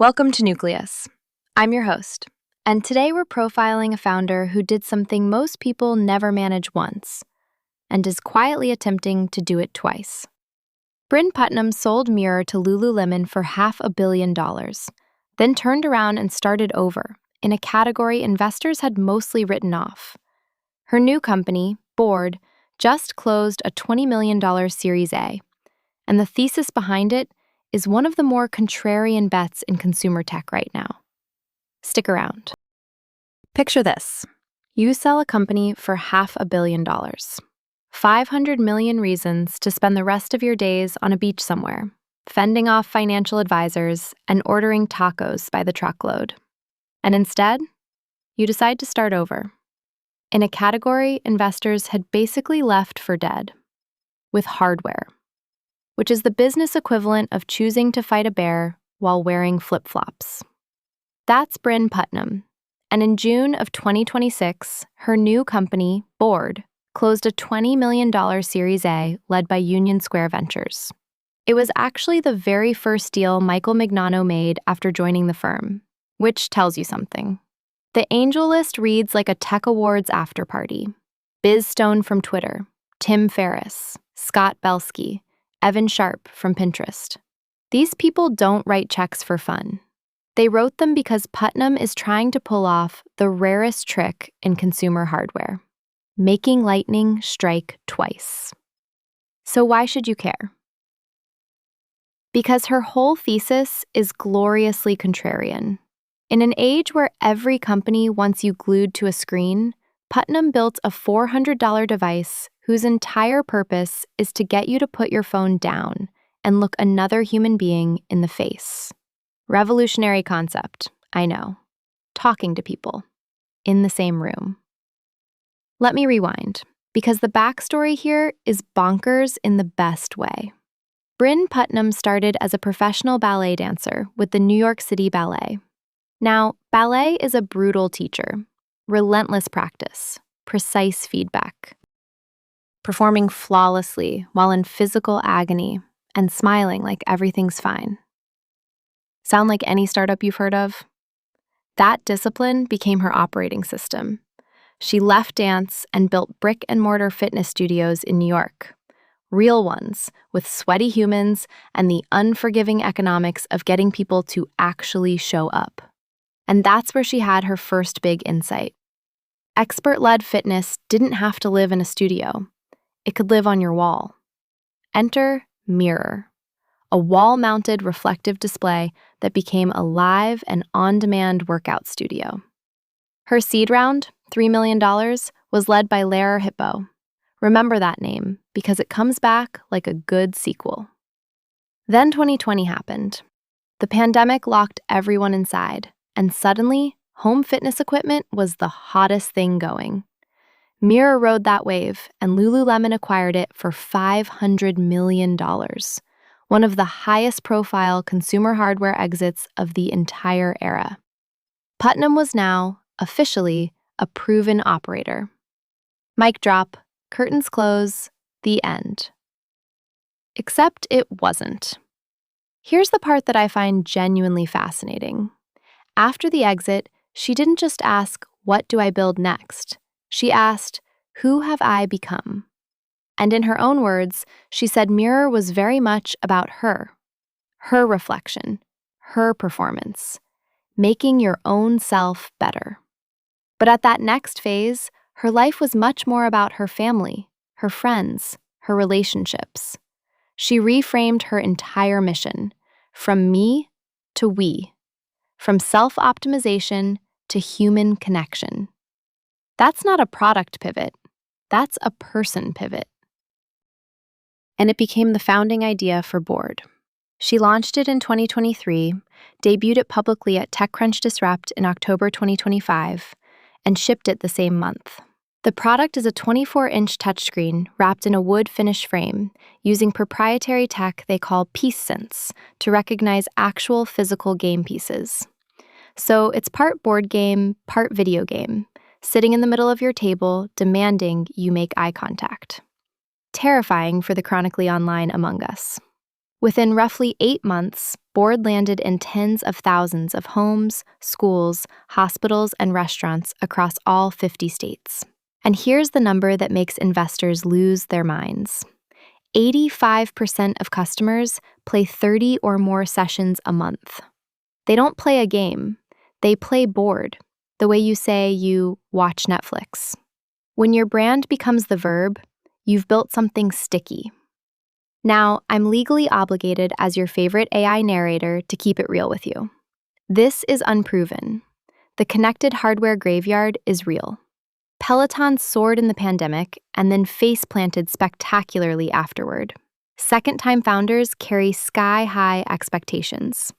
Welcome to Nucleus. I'm your host, and today we're profiling a founder who did something most people never manage once, and is quietly attempting to do it twice. Brynn Putnam sold Mirror to Lululemon for $500 million, then turned around and started over in a category investors had mostly written off. Her new company, Board, just closed a $20 million Series A, and the thesis behind it is one of the more contrarian bets in consumer tech right now. Stick around. Picture this. You sell a company for $500 million. 500 million reasons to spend the rest of your days on a beach somewhere, fending off financial advisors and ordering tacos by the truckload. And instead, you decide to start over in a category investors had basically left for dead, with hardware, which is the business equivalent of choosing to fight a bear while wearing flip-flops. That's Brynn Putnam, and in June of 2026, her new company, Board, closed a $20 million Series A led by Union Square Ventures. It was actually the very first deal Michael Mignano made after joining the firm, which tells you something. The angel list reads like a tech awards after-party. Biz Stone from Twitter, Tim Ferriss, Scott Belsky, Evan Sharp from Pinterest. These people don't write checks for fun. They wrote them because Putnam is trying to pull off the rarest trick in consumer hardware, making lightning strike twice. So why should you care? Because her whole thesis is gloriously contrarian. In an age where every company wants you glued to a screen, Putnam built a $400 device whose entire purpose is to get you to put your phone down and look another human being in the face. Revolutionary concept, I know. Talking to people in the same room. Let me rewind, because the backstory here is bonkers in the best way. Brynn Putnam started as a professional ballet dancer with the New York City Ballet. Now, ballet is a brutal teacher, relentless practice, precise feedback. Performing flawlessly while in physical agony and smiling like everything's fine. Sound like any startup you've heard of? That discipline became her operating system. She left dance and built brick-and-mortar fitness studios in New York. Real ones, with sweaty humans and the unforgiving economics of getting people to actually show up. And that's where she had her first big insight. Expert-led fitness didn't have to live in a studio. It could live on your wall. Enter Mirror, a wall-mounted reflective display that became a live and on-demand workout studio. Her seed round, $3 million, was led by Lara Hippo. Remember that name, because it comes back like a good sequel. Then 2020 happened. The pandemic locked everyone inside, and suddenly, home fitness equipment was the hottest thing going. Mirror rode that wave, and Lululemon acquired it for $500 million, one of the highest-profile consumer hardware exits of the entire era. Putnam was now, officially, a proven operator. Mic drop, curtains close, the end. Except it wasn't. Here's the part that I find genuinely fascinating. After the exit, she didn't just ask, "What do I build next?" She asked, "Who have I become?" And in her own words, she said Mirror was very much about her reflection, her performance, making your own self better. But at that next phase, her life was much more about her family, her friends, her relationships. She reframed her entire mission, from me to we, from self-optimization to human connection. That's not a product pivot. That's a person pivot. And it became the founding idea for Board. She launched it in 2023, debuted it publicly at TechCrunch Disrupt in October 2025, and shipped it the same month. The product is a 24-inch touchscreen wrapped in a wood finish frame using proprietary tech they call piece sense to recognize actual physical game pieces. So it's part board game, part video game, sitting in the middle of your table, demanding you make eye contact. Terrifying for the chronically online among us. Within roughly 8 months, Board landed in tens of thousands of homes, schools, hospitals, and restaurants across all 50 states. And here's the number that makes investors lose their minds. 85% of customers play 30 or more sessions a month. They don't play a game, they play Board, the way you say you watch Netflix. When your brand becomes the verb, you've built something sticky. Now, I'm legally obligated as your favorite AI narrator to keep it real with you. This is unproven. The connected hardware graveyard is real. Peloton soared in the pandemic and then face-planted spectacularly afterward. Second-time founders carry sky-high expectations.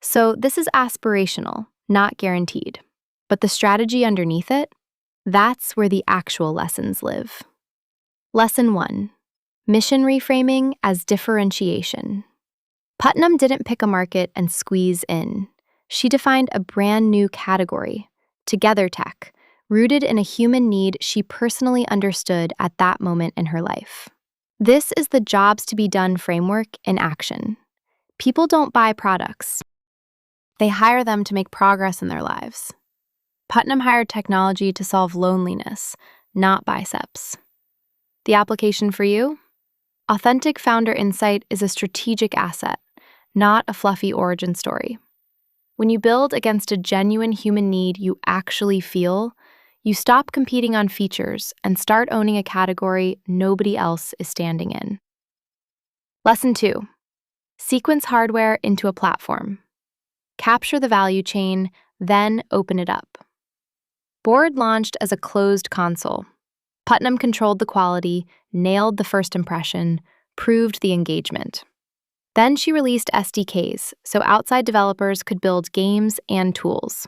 So this is aspirational, not guaranteed. But the strategy underneath it, that's where the actual lessons live. Lesson 1. Mission reframing as differentiation. Putnam didn't pick a market and squeeze in. She defined a brand new category, Together Tech, rooted in a human need she personally understood at that moment in her life. This is the jobs to be done framework in action. People don't buy products. They hire them to make progress in their lives. Putnam hired technology to solve loneliness, not biceps. The application for you? Authentic founder insight is a strategic asset, not a fluffy origin story. When you build against a genuine human need you actually feel, you stop competing on features and start owning a category nobody else is standing in. Lesson 2. Sequence hardware into a platform. Capture the value chain, then open it up. Board launched as a closed console. Putnam controlled the quality, nailed the first impression, proved the engagement. Then she released SDKs so outside developers could build games and tools.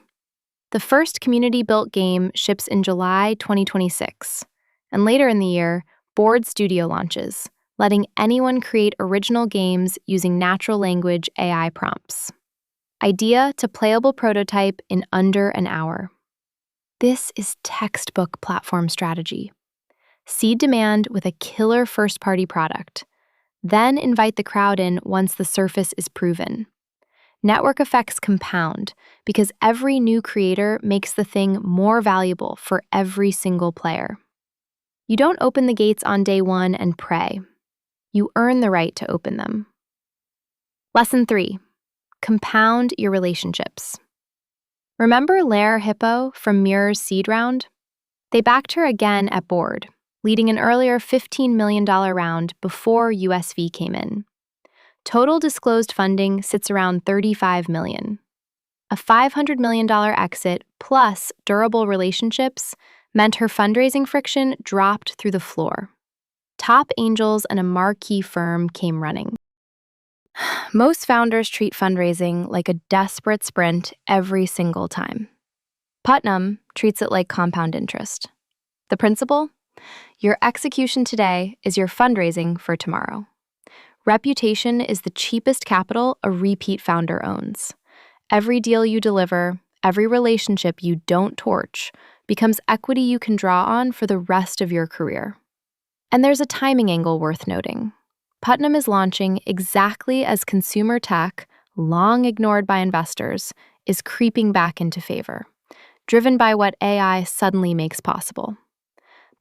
The first community-built game ships in July 2026, and later in the year, Board Studio launches, letting anyone create original games using natural language AI prompts. Idea to playable prototype in under an hour. This is textbook platform strategy. Seed demand with a killer first-party product, then invite the crowd in once the surface is proven. Network effects compound because every new creator makes the thing more valuable for every single player. You don't open the gates on day one and pray. You earn the right to open them. Lesson 3. Compound your relationships. Remember Lair Hippo from Mirror's seed round? They backed her again at Board, leading an earlier $15 million round before USV came in. Total disclosed funding sits around $35 million. A $500 million exit plus durable relationships meant her fundraising friction dropped through the floor. Top angels and a marquee firm came running. Most founders treat fundraising like a desperate sprint every single time. Putnam treats it like compound interest. The principle? Your execution today is your fundraising for tomorrow. Reputation is the cheapest capital a repeat founder owns. Every deal you deliver, every relationship you don't torch, becomes equity you can draw on for the rest of your career. And there's a timing angle worth noting. Putnam is launching exactly as consumer tech, long ignored by investors, is creeping back into favor, driven by what AI suddenly makes possible.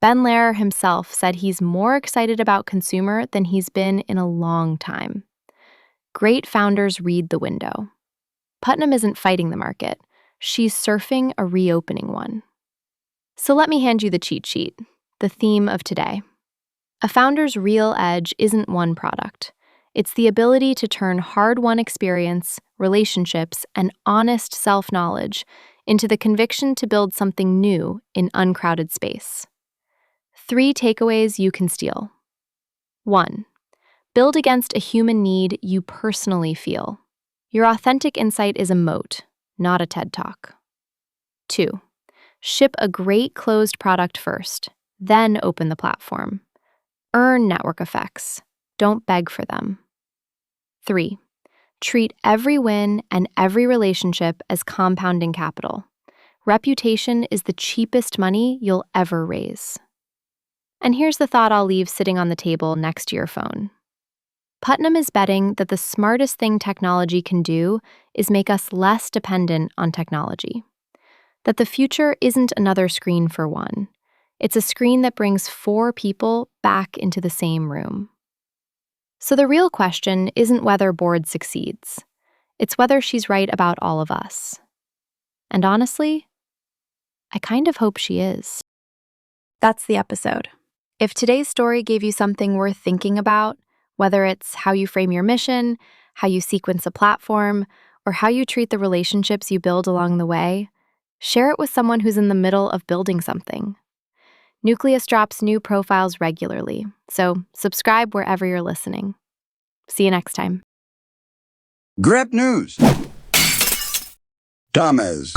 Ben Lehrer himself said he's more excited about consumer than he's been in a long time. Great founders read the window. Putnam isn't fighting the market. She's surfing a reopening one. So let me hand you the cheat sheet, the theme of today. A founder's real edge isn't one product. It's the ability to turn hard-won experience, relationships, and honest self-knowledge into the conviction to build something new in uncrowded space. 3 takeaways you can steal. 1. Build against a human need you personally feel. Your authentic insight is a moat, not a TED Talk. 2. Ship a great closed product first, then open the platform. Earn network effects. Don't beg for them. 3. Treat every win and every relationship as compounding capital. Reputation is the cheapest money you'll ever raise. And here's the thought I'll leave sitting on the table next to your phone. Putnam is betting that the smartest thing technology can do is make us less dependent on technology. That the future isn't another screen for one. It's a screen that brings 4 people back into the same room. So the real question isn't whether Board succeeds. It's whether she's right about all of us. And honestly, I kind of hope she is. That's the episode. If today's story gave you something worth thinking about, whether it's how you frame your mission, how you sequence a platform, or how you treat the relationships you build along the way, share it with someone who's in the middle of building something. Nucleus drops new profiles regularly, so subscribe wherever you're listening. See you next time. Grab news. Thomas.